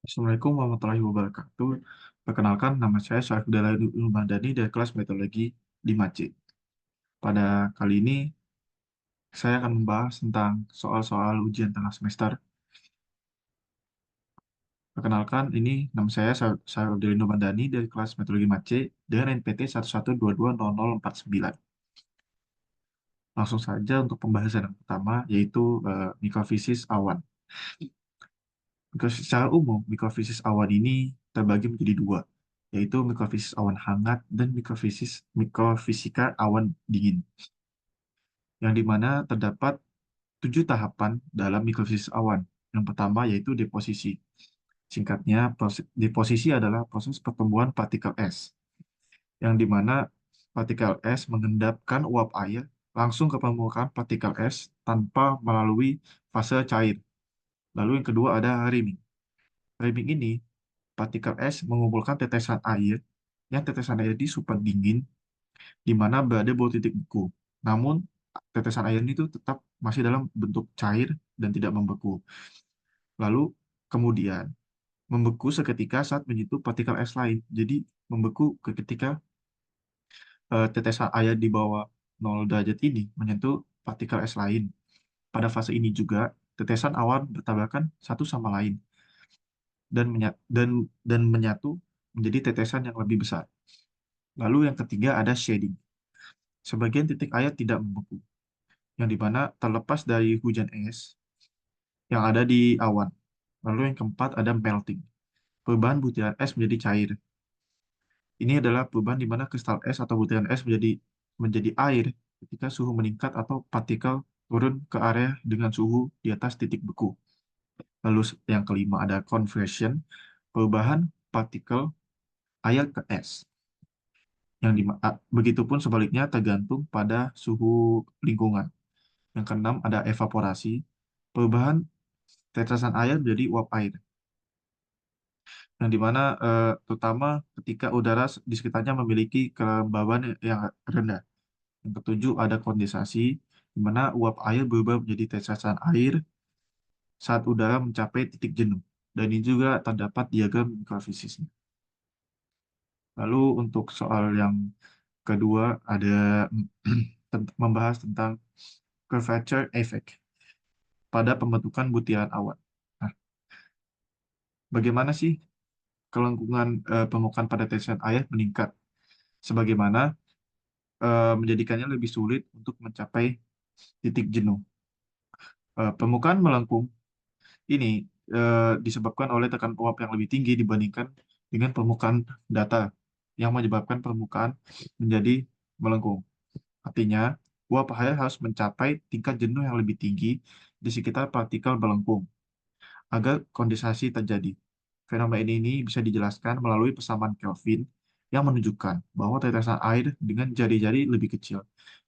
Assalamualaikum warahmatullahi wabarakatuh. Perkenalkan, nama saya Syarifudin Madani dari kelas Metodologi 5C. Pada kali ini, saya akan membahas tentang soal-soal ujian tengah semester. Perkenalkan, ini nama saya Syarifudin Madani dari kelas Metodologi 5C dengan NPT 112200049. Langsung saja untuk pembahasan yang pertama, yaitu mikrofisis awan. Secara umum, mikrofisis awan ini terbagi menjadi dua, yaitu mikrofisis awan hangat dan mikrofisika awan dingin, yang dimana terdapat 7 tahapan dalam mikrofisis awan. Yang pertama yaitu deposisi. Singkatnya, deposisi adalah proses pertumbuhan partikel es, yang dimana partikel es mengendapkan uap air langsung ke permukaan partikel es tanpa melalui fase cair. Lalu yang kedua ada riming. Riming ini partikel es mengumpulkan tetesan air, yang tetesan air ini super dingin, di mana berada bawah titik beku. Namun, tetesan air ini tuh tetap masih dalam bentuk cair dan tidak membeku. Lalu, kemudian, membeku seketika saat menyentuh partikel es lain. Jadi, membeku ketika tetesan air di bawah 0 derajat ini menyentuh partikel es lain. Pada fase ini juga, tetesan awan bertabrakan satu sama lain dan menyatu menjadi tetesan yang lebih besar. Lalu yang ketiga ada shading. Sebagian titik air tidak membeku, yang dimana terlepas dari hujan es yang ada di awan. Lalu yang keempat ada melting. Perubahan butiran es menjadi cair. Ini adalah perubahan di mana kristal es atau butiran es menjadi air ketika suhu meningkat atau partikel turun ke area dengan suhu di atas titik beku. Lalu yang kelima ada conversion, perubahan partikel air ke es. Begitupun sebaliknya tergantung pada suhu lingkungan. Yang keenam ada evaporasi, perubahan tetesan air menjadi uap air, yang dimana terutama ketika udara di sekitarnya memiliki kelembaban yang rendah. Yang ketujuh ada kondensasi, di mana uap air berubah menjadi tetesan air saat udara mencapai titik jenuh. Dan ini juga terdapat diagram mikrofisisnya. Lalu untuk soal yang kedua ada membahas tentang curvature effect pada pembentukan butiran awan. Nah, bagaimana sih kelengkungan permukaan pada tetesan air meningkat, sebagaimana menjadikannya lebih sulit untuk mencapai titik jenuh. Permukaan melengkung ini disebabkan oleh tekanan uap yang lebih tinggi dibandingkan dengan permukaan datar, yang menyebabkan permukaan menjadi melengkung. Artinya, uap air harus mencapai tingkat jenuh yang lebih tinggi di sekitar partikel melengkung agar kondensasi terjadi. Fenomena ini bisa dijelaskan melalui persamaan Kelvin yang menunjukkan bahwa tetesan air dengan jari-jari lebih kecil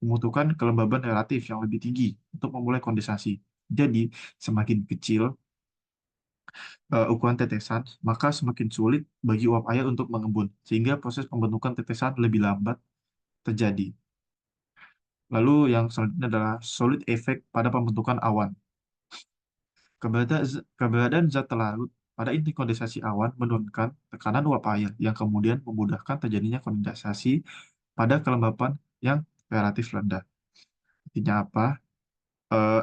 membutuhkan kelembaban relatif yang lebih tinggi untuk memulai kondensasi. Jadi, semakin kecil ukuran tetesan, maka semakin sulit bagi uap air untuk mengembun, sehingga proses pembentukan tetesan lebih lambat terjadi. Lalu yang selanjutnya adalah solid effect pada pembentukan awan. Keberadaan zat terlarut pada inti kondensasi awan menurunkan tekanan uap air yang kemudian memudahkan terjadinya kondensasi pada kelembapan yang relatif rendah. Artinya apa? Eh,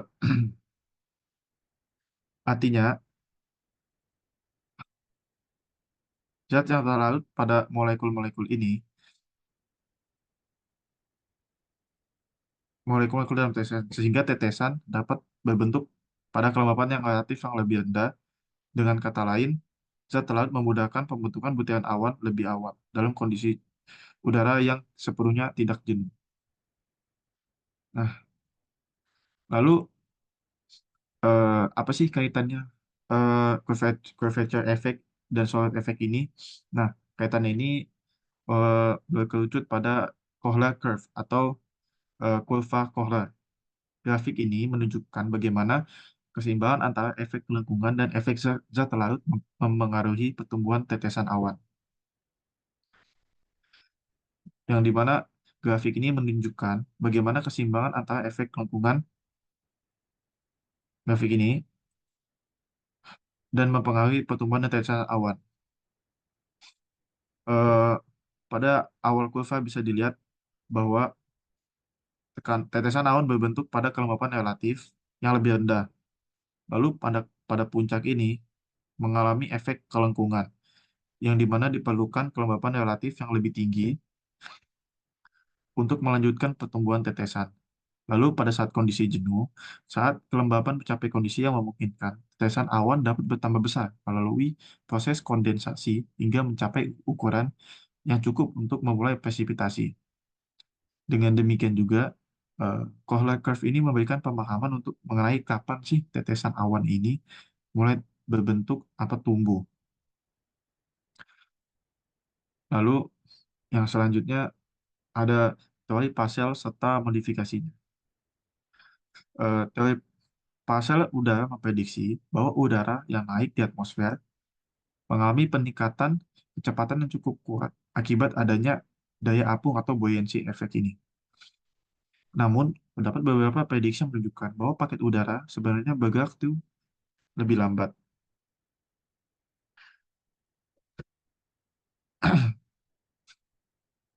artinya zat yang terlarut pada molekul-molekul ini, molekul-molekul dalam tetesan, sehingga tetesan dapat berbentuk pada kelembapan yang relatif yang lebih rendah. Dengan kata lain, zat terlarut memudahkan pembentukan butiran awan lebih awal dalam kondisi udara yang sepenuhnya tidak jenuh. Nah, lalu apa sih kaitannya curvature effect dan solid effect ini? Nah, kaitannya ini berkerucut pada Kohler curve atau kurva Kohler. Grafik ini menunjukkan bagaimana keseimbangan antara efek lingkungan dan efek zat larut memengaruhi pertumbuhan tetesan awan. Yang dimana grafik ini menunjukkan bagaimana keseimbangan antara efek lingkungan. Grafik ini dan mempengaruhi pertumbuhan dan tetesan awan. Eh, Pada awal kurva bisa dilihat bahwa tetesan awan berbentuk pada kelembapan relatif yang lebih rendah. Lalu pada puncak ini mengalami efek kelengkungan, yang dimana diperlukan kelembapan relatif yang lebih tinggi untuk melanjutkan pertumbuhan tetesan. Lalu pada saat kondisi jenuh, saat kelembapan mencapai kondisi yang memungkinkan, tetesan awan dapat bertambah besar melalui proses kondensasi hingga mencapai ukuran yang cukup untuk memulai presipitasi. Dengan demikian juga, Kohler curve ini memberikan pemahaman untuk mengenai kapan sih tetesan awan ini mulai berbentuk atau tumbuh. Lalu yang selanjutnya ada teori pasel serta modifikasinya. Teori pasel udara memprediksi bahwa udara yang naik di atmosfer mengalami peningkatan kecepatan yang cukup kuat akibat adanya daya apung atau buoyancy efek ini. Namun, terdapat beberapa prediksi yang menunjukkan bahwa paket udara sebenarnya bergerak tuh lebih lambat.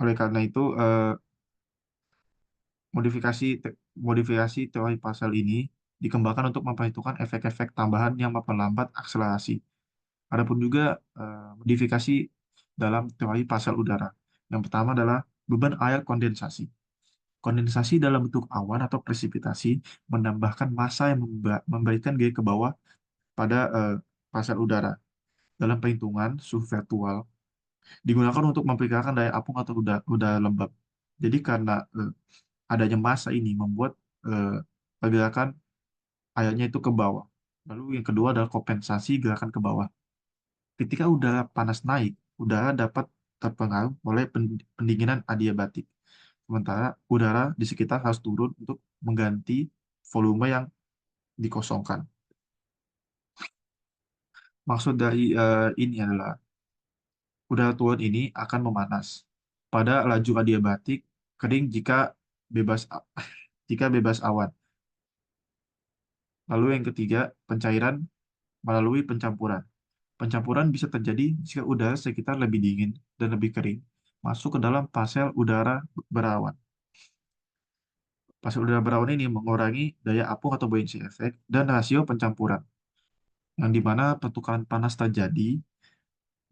Oleh karena itu, modifikasi teori pasal ini dikembangkan untuk memperhitungkan efek-efek tambahan yang memperlambat akselerasi. Adapun juga modifikasi dalam teori pasal udara. Yang pertama adalah beban air kondensasi. Kondensasi dalam bentuk awan atau presipitasi menambahkan massa yang memberikan gaya ke bawah pada pasal udara. Dalam perhitungan suhu virtual digunakan untuk memperkirakan daya apung atau udara lembab. Jadi karena adanya massa ini membuat eh, pergerakan airnya itu ke bawah. Lalu yang kedua adalah kompensasi gerakan ke bawah. Ketika udara panas naik, udara dapat terpengaruh oleh pendinginan adiabatik. Sementara udara di sekitar harus turun untuk mengganti volume yang dikosongkan. Maksud dari ini adalah udara turun ini akan memanas pada laju adiabatik kering bebas jika bebas awan. Lalu yang ketiga, pencairan melalui pencampuran. Pencampuran bisa terjadi jika udara sekitar lebih dingin dan lebih kering masuk ke dalam pasel udara berawan. Pasel udara berawan ini mengurangi daya apung atau buoyancy effect dan rasio pencampuran, yang dimana pertukaran panas terjadi,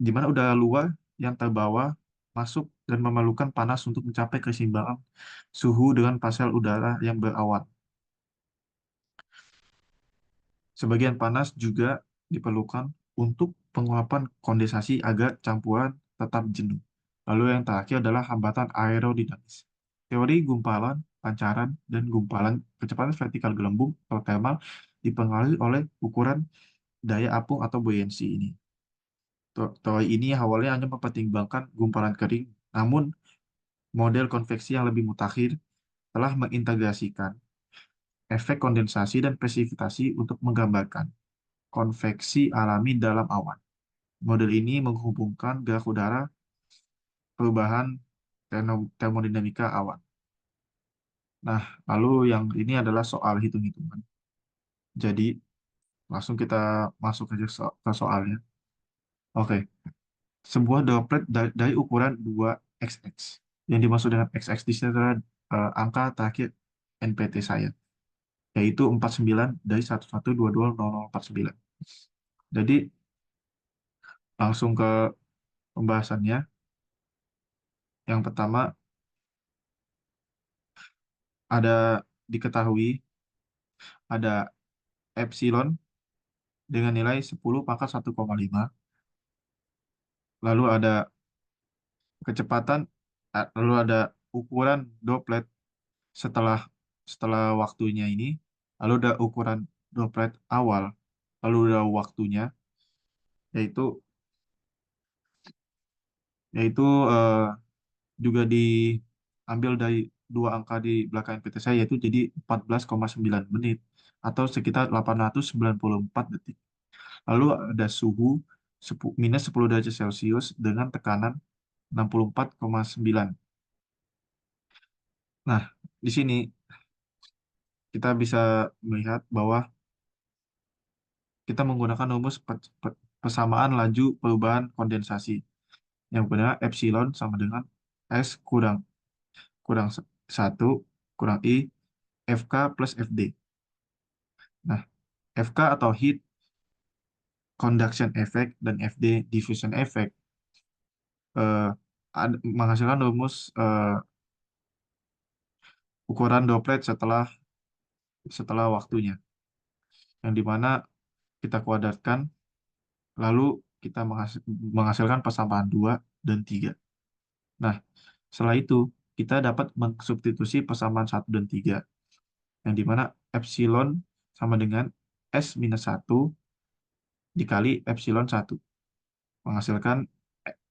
di mana udara luar yang terbawa masuk dan memerlukan panas untuk mencapai keseimbangan suhu dengan pasel udara yang berawan. Sebagian panas juga diperlukan untuk penguapan kondensasi agar campuran tetap jenuh. Lalu yang terakhir adalah hambatan aerodinamis. Teori gumpalan, pancaran, dan gumpalan kecepatan vertikal gelembung atau thermal dipengaruhi oleh ukuran daya apung atau buoyancy ini. Teori ini awalnya hanya mempertimbangkan gumpalan kering, namun model konveksi yang lebih mutakhir telah mengintegrasikan efek kondensasi dan presipitasi untuk menggambarkan konveksi alami dalam awan. Model ini menghubungkan gerak udara, perubahan termodinamika awan. Nah, lalu yang ini adalah soal hitung-hitungan. Jadi, langsung kita masuk aja ke soalnya. Oke, sebuah droplet dari ukuran 2xx. Yang dimaksud dengan xx di sini adalah angka terakhir NPT saya, yaitu 49 dari 11220049. Jadi, langsung ke pembahasannya. Yang pertama, ada diketahui ada epsilon dengan nilai 10 pangkat 1,5. Lalu ada kecepatan, lalu ada ukuran droplet setelah setelah waktunya ini, lalu ada ukuran droplet awal, lalu ada waktunya, yaitu yaitu juga diambil dari dua angka di belakang PT saya, yaitu jadi 14,9 menit atau sekitar 894 detik. Lalu ada suhu minus 10 derajat Celcius dengan tekanan 64,9. Nah, di sini kita bisa melihat bahwa kita menggunakan rumus persamaan laju perubahan kondensasi. Yang benar epsilon sama dengan S kurang kurang 1 kurang I FK plus FD. Nah, FK atau heat conduction effect dan FD diffusion effect eh, menghasilkan rumus ukuran droplet setelah setelah waktunya, yang dimana kita kuadratkan, lalu kita menghasilkan persamaan 2 dan 3. Nah, setelah itu kita dapat mensubstitusi persamaan 1 dan 3, yang dimana epsilon sama dengan S minus 1 dikali epsilon 1, menghasilkan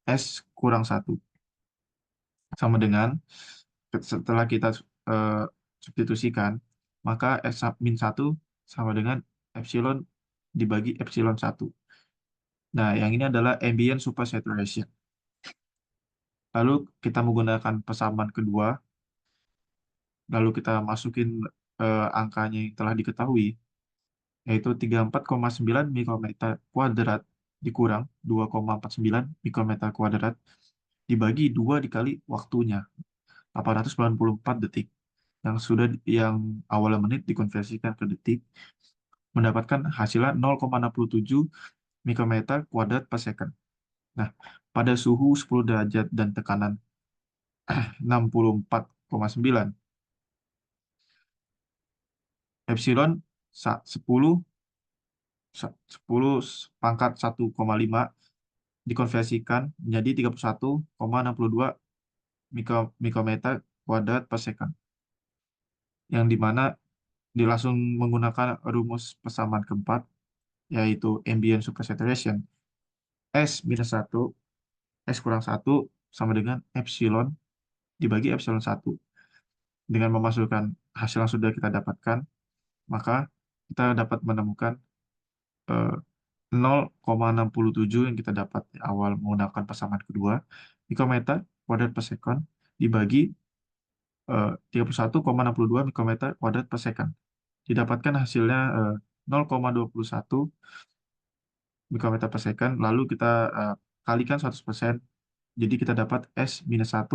S kurang 1, sama dengan setelah kita eh, substitusikan, maka S min 1 sama dengan epsilon dibagi epsilon 1. Nah, yang ini adalah ambient supersaturation. Lalu kita menggunakan persamaan kedua, lalu kita masukin angkanya yang telah diketahui, yaitu 34,9 mikrometer kuadrat dikurang 2,49 mikrometer kuadrat dibagi 2 dikali waktunya, 894 detik. Yang awalnya menit dikonversikan ke detik, mendapatkan hasilnya 0,67 mikrometer kuadrat per second. Nah, pada suhu 10 derajat dan tekanan 64,9, epsilon 10 10 pangkat 1,5 dikonversikan menjadi 31,62 mikrometer kuadrat per second, yang dimana dilangsung menggunakan rumus persamaan keempat, yaitu ambient supersaturation. S minus 1, S kurang 1 sama dengan epsilon dibagi epsilon 1. Dengan memasukkan hasil yang sudah kita dapatkan, maka kita dapat menemukan eh, 0,67 yang kita dapat di awal menggunakan persamaan kedua, mikrometer kuadrat per second dibagi 31,62 mikrometer kuadrat per second. Didapatkan hasilnya 0,21 mikrometer per second, lalu kita kalikan 100%, jadi kita dapat S minus 1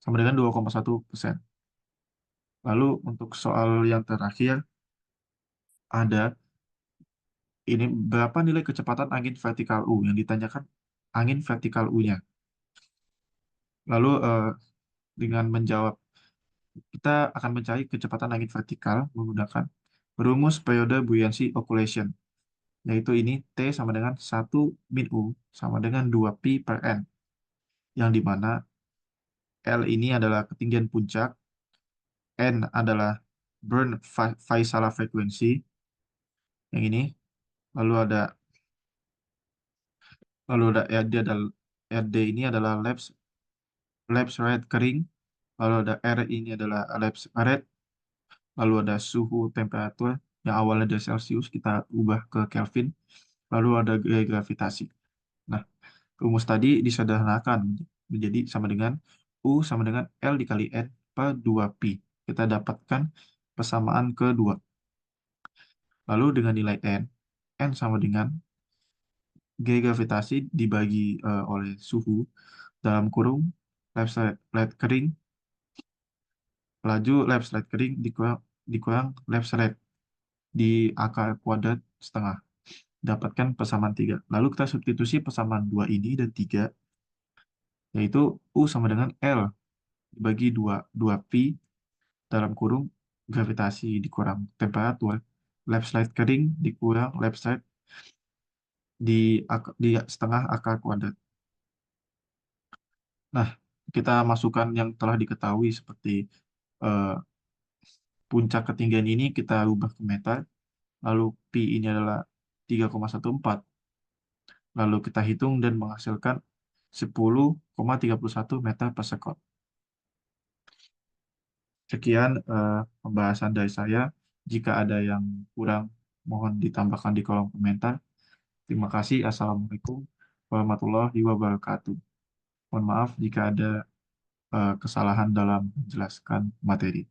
sama dengan 2,1%. Lalu untuk soal yang terakhir, ada ini berapa nilai kecepatan angin vertikal U, yang ditanyakan angin vertikal U-nya. Lalu dengan menjawab, kita akan mencari kecepatan angin vertikal menggunakan rumus periode buoyancy oscillation, yaitu ini T sama dengan 1 min U sama dengan 2 pi per N, yang dimana L ini adalah ketinggian puncak, N adalah burn Vaisala frekuensi, yang ini, lalu ada RD, RD ini adalah lapse rate kering, lalu ada R ini adalah lapse rate, lalu ada suhu temperatur yang awalnya dari Celsius kita ubah ke Kelvin, lalu ada gaya gravitasi. Nah, rumus tadi disederhanakan menjadi sama dengan U sama dengan L dikali N per 2pi. Kita dapatkan persamaan kedua. Lalu dengan nilai N, N sama dengan gaya gravitasi dibagi oleh suhu dalam kurung left rate kering, laju left rate kering dikurang left rate di akar kuadrat setengah. Dapatkan persamaan 3. Lalu kita substitusi persamaan 2 ini dan 3, yaitu U sama dengan L dibagi 2 pi dalam kurung gravitasi dikurang temperatur, left side kering dikurang left side di setengah akar kuadrat. Nah, kita masukkan yang telah diketahui seperti eh, puncak ketinggian ini kita ubah ke meter, lalu pi ini adalah 3,14, lalu kita hitung dan menghasilkan 10,31 meter per second. Sekian pembahasan dari saya. Jika ada yang kurang, mohon ditambahkan di kolom komentar. Terima kasih. Assalamualaikum warahmatullahi wabarakatuh. Mohon maaf jika ada kesalahan dalam menjelaskan materi.